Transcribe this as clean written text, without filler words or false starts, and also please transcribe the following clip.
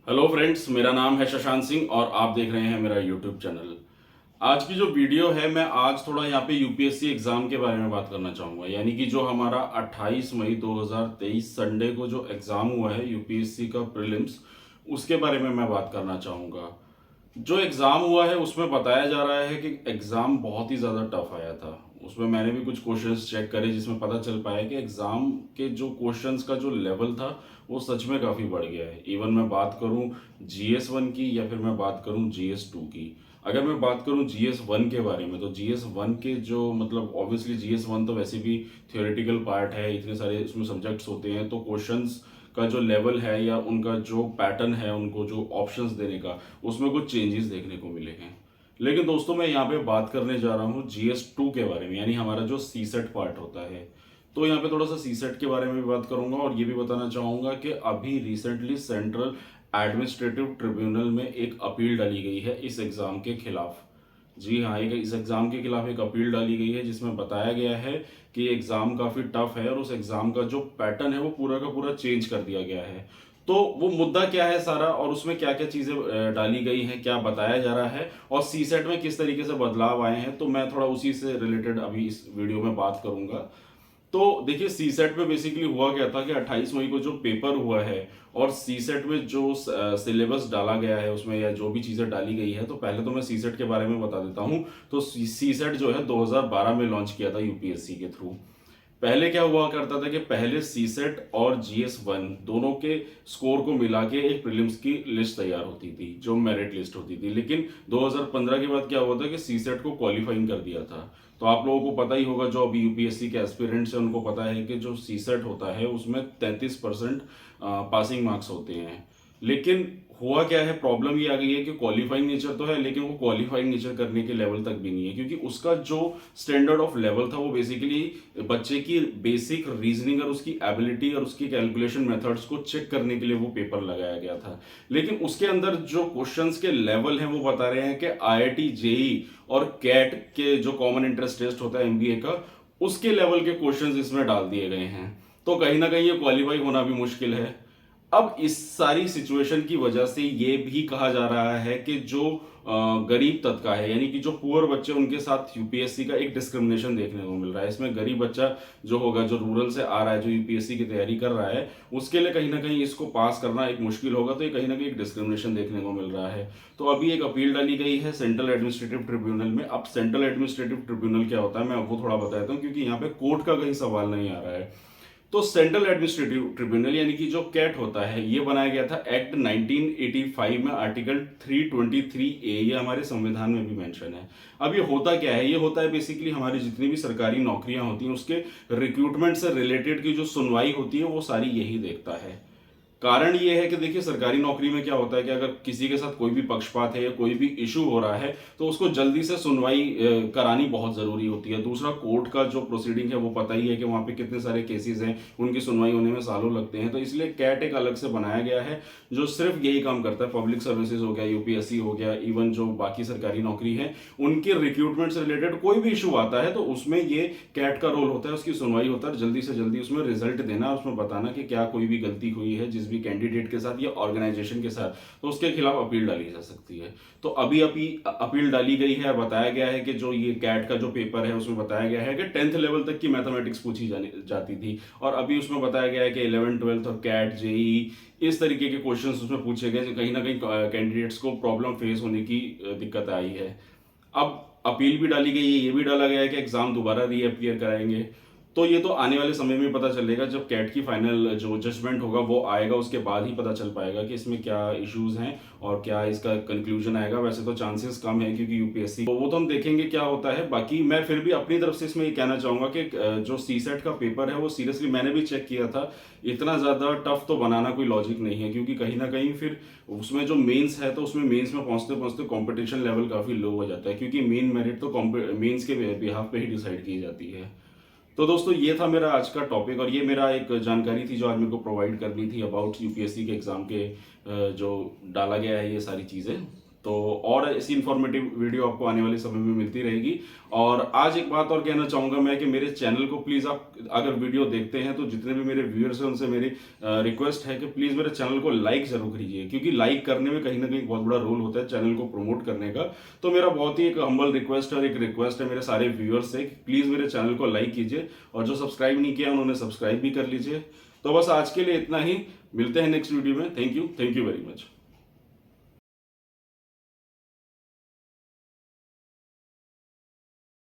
Hello friends, मेरा नाम है शशांक सिंह और आप देख रहे हैं मेरा यूट्यूब चैनल। आज की जो वीडियो है, मैं आज थोड़ा यहाँ पे यूपीएससी एग्जाम के बारे में बात करना चाहूँगा। यानी कि जो हमारा 28 मई 2023 संडे को जो एग्ज़ाम हुआ है यूपीएससी का प्रीलिम्स, उसके बारे में मैं बात करना चाहूँगा। जो एग्ज़ाम हुआ है उसमें बताया जा रहा है कि एग्ज़ाम बहुत ही ज़्यादा टफ आया था। उसमें मैंने भी कुछ क्वेश्चंस चेक करे जिसमें पता चल पाया कि एग्ज़ाम के जो क्वेश्चंस का जो लेवल था वो सच में काफ़ी बढ़ गया है। इवन मैं बात करूं GS1 की या फिर मैं बात करूं GS2 की। अगर मैं बात करूं GS1 के बारे में, तो GS1 के जो मतलब ऑब्वियसली GS1 तो वैसे भी थियोरेटिकल पार्ट है, इतने सारे इसमें सब्जेक्ट्स होते हैं, तो क्वेश्चंस का जो लेवल है या उनका जो पैटर्न है, उनको जो ऑप्शंस देने का, उसमें कुछ चेंजेस देखने को मिले हैं। लेकिन दोस्तों, मैं यहाँ पे बात करने जा रहा हूँ GS2 के बारे में, यानी हमारा जो सीसेट पार्ट होता है। तो यहाँ पे थोड़ा सा सीसेट के बारे में भी बात करूंगा और ये भी बताना चाहूंगा कि अभी रिसेंटली सेंट्रल एडमिनिस्ट्रेटिव ट्रिब्यूनल में एक अपील डाली गई है इस एग्जाम के खिलाफ। जी हाँ, एक इस एग्जाम के खिलाफ एक अपील डाली गई है जिसमें बताया गया है कि एग्जाम काफी टफ है और उस एग्जाम का जो पैटर्न है वो पूरा का पूरा चेंज कर दिया गया है। तो वो मुद्दा क्या है सारा, और उसमें क्या क्या चीजें डाली गई हैं, क्या बताया जा रहा है और सीसेट में किस तरीके से बदलाव आए हैं, तो मैं थोड़ा उसी से रिलेटेड अभी इस वीडियो में बात करूंगा। तो देखिए, सीसेट में बेसिकली हुआ क्या था कि 28 मई को जो पेपर हुआ है और सीसेट में जो सिलेबस डाला गया है उसमें या जो भी चीज़ें डाली गई है, तो पहले तो मैं सीसेट के बारे में बता देता हूँ। तो सीसेट जो है 2012 में लॉन्च किया था यूपीएससी के थ्रू। पहले क्या हुआ करता था कि पहले सीसेट और GS1 दोनों के स्कोर को मिला के एक प्रीलिम्स की लिस्ट तैयार होती थी, जो मेरिट लिस्ट होती थी। लेकिन 2015 के बाद क्या हुआ था कि सीसेट को क्वालिफाइंग कर दिया था। तो आप लोगों को पता ही होगा, जो अभी यूपीएससी के एस्पिरेंट्स हैं उनको पता है कि जो सीसेट होता है उसमें 33% पासिंग मार्क्स होते हैं। लेकिन हुआ क्या है, प्रॉब्लम ये आ गई है कि क्वालिफाइंग नेचर तो है, लेकिन वो क्वालिफाइंग नेचर करने के लेवल तक भी नहीं है, क्योंकि उसका जो स्टैंडर्ड ऑफ लेवल था वो बेसिकली बच्चे की बेसिक रीजनिंग और उसकी एबिलिटी और उसकी कैलकुलेशन मेथड्स को चेक करने के लिए वो पेपर लगाया गया था। लेकिन उसके अंदर जो क्वेश्चंस के लेवल हैं वो बता रहे हैं कि IIT JEE और कैट के जो कॉमन इंटरेंस टेस्ट होता है MBA का, उसके लेवल के क्वेश्चंस इसमें डाल दिए गए हैं। तो कहीं ना कहीं ये क्वालिफाई होना भी मुश्किल है। अब इस सारी सिचुएशन की वजह से ये भी कहा जा रहा है कि जो गरीब तबका है, यानी कि जो पुअर बच्चे, उनके साथ यूपीएससी का एक डिस्क्रिमिनेशन देखने को मिल रहा है। इसमें गरीब बच्चा जो होगा, जो रूरल से आ रहा है, जो यूपीएससी की तैयारी कर रहा है, उसके लिए कहीं ना कहीं इसको पास करना एक मुश्किल होगा। तो ये कहीं ना कहीं एक डिस्क्रिमिनेशन देखने को मिल रहा है। तो अभी एक अपील डाली गई है सेंट्रल एडमिनिस्ट्रेटिव ट्रिब्यूनल में। अब सेंट्रल एडमिनिस्ट्रेटिव ट्रिब्यूनल क्या होता है, मैं वो थोड़ा बताता हूँ, क्योंकि यहाँ पे कोर्ट का कहीं सवाल नहीं आ रहा है। तो सेंट्रल एडमिनिस्ट्रेटिव ट्रिब्यूनल यानी कि जो कैट होता है, ये बनाया गया था एक्ट 1985 में, आर्टिकल 323A, ये हमारे संविधान में भी मेंशन है। अब ये होता क्या है, ये होता है बेसिकली हमारी जितनी भी सरकारी नौकरियां होती हैं उसके रिक्रूटमेंट से रिलेटेड की जो सुनवाई होती है वो सारी यही देखता है। कारण ये है कि देखिए, सरकारी नौकरी में क्या होता है कि अगर किसी के साथ कोई भी पक्षपात है या कोई भी इशू हो रहा है तो उसको जल्दी से सुनवाई करानी बहुत जरूरी होती है। दूसरा, कोर्ट का जो प्रोसीडिंग है वो पता ही है कि वहाँ पे कितने सारे केसेस हैं, उनकी सुनवाई होने में सालों लगते हैं। तो इसलिए कैट एक अलग से बनाया गया है जो सिर्फ यही काम करता है। पब्लिक सर्विसेज हो गया, यूपीएससी हो गया, इवन जो बाकी सरकारी नौकरी है, उनके रिक्रूटमेंट से रिलेटेड कोई भी इशू आता है तो उसमें ये कैट का रोल होता है, उसकी सुनवाई होता है, जल्दी से जल्दी उसमें रिजल्ट देना, उसमें बताना कि क्या कोई भी गलती हुई है जिस भी कैंडिडेट के साथ या ऑर्गेनाइजेशन के साथ, तो उसके खिलाफ अपील डाली जा सकती है। तो अभी अभी अपील डाली गई है। बताया गया है कि जो ये कैट का जो पेपर है उसमें बताया गया है कि 10th लेवल तक की मैथमेटिक्स पूछी जाती थी, और अभी उसमें बताया गया है कि 11th 12th और कैट JEE इस तरीके के क्वेश्चंस उसमें पूछे गए। कहीं ना कहीं कैंडिडेट्स को प्रॉब्लम फेस होने की दिक्कत आई है। अब अपील भी डाली गई है, ये भी डाला गया है कि एग्जाम दोबारा रीअपियर कराएंगे। तो ये तो आने वाले समय में पता चलेगा, जब कैट की फाइनल जो जजमेंट होगा वो आएगा, उसके बाद ही पता चल पाएगा कि इसमें क्या इश्यूज हैं और क्या इसका कंक्लूजन आएगा। वैसे तो चांसेस कम है क्योंकि यूपीएससी, तो वो तो हम देखेंगे क्या होता है। बाकी मैं फिर भी अपनी तरफ से इसमें ये कहना चाहूंगा कि जो सीसेट का पेपर है वो सीरियसली मैंने भी चेक किया था, इतना ज्यादा टफ तो बनाना कोई लॉजिक नहीं है, क्योंकि कहीं ना कहीं फिर उसमें जो मेंस है तो उसमें मेंस में पहुंचते पहुंचते कंपटीशन लेवल काफी लो हो जाता है, क्योंकि मेन मेरिट तो मेंस के बिहाफ पे ही डिसाइड की जाती है। तो दोस्तों, ये था मेरा आज का टॉपिक और ये मेरा एक जानकारी थी जो आज मेरे को प्रोवाइड करनी थी अबाउट यूपीएससी के एग्जाम के जो डाला गया है ये सारी चीज़ें। तो और ऐसी इन्फॉर्मेटिव वीडियो आपको आने वाले समय में मिलती रहेगी। और आज एक बात और कहना चाहूँगा मैं कि मेरे चैनल को प्लीज़ आप अगर वीडियो देखते हैं तो जितने भी मेरे व्यूअर्स हैं उनसे मेरी रिक्वेस्ट है कि प्लीज़ मेरे चैनल को लाइक ज़रूर कीजिए, क्योंकि लाइक करने में कहीं ना कहीं बहुत बड़ा रोल होता है चैनल को प्रमोट करने का। तो मेरा बहुत ही एक हम्बल रिक्वेस्ट और एक रिक्वेस्ट है मेरे सारे व्यूअर्स से, प्लीज़ मेरे चैनल को लाइक कीजिए और जो सब्सक्राइब नहीं किया उन्होंने सब्सक्राइब भी कर लीजिए। तो बस आज के लिए इतना ही, मिलते हैं नेक्स्ट वीडियो में। Thank you very much.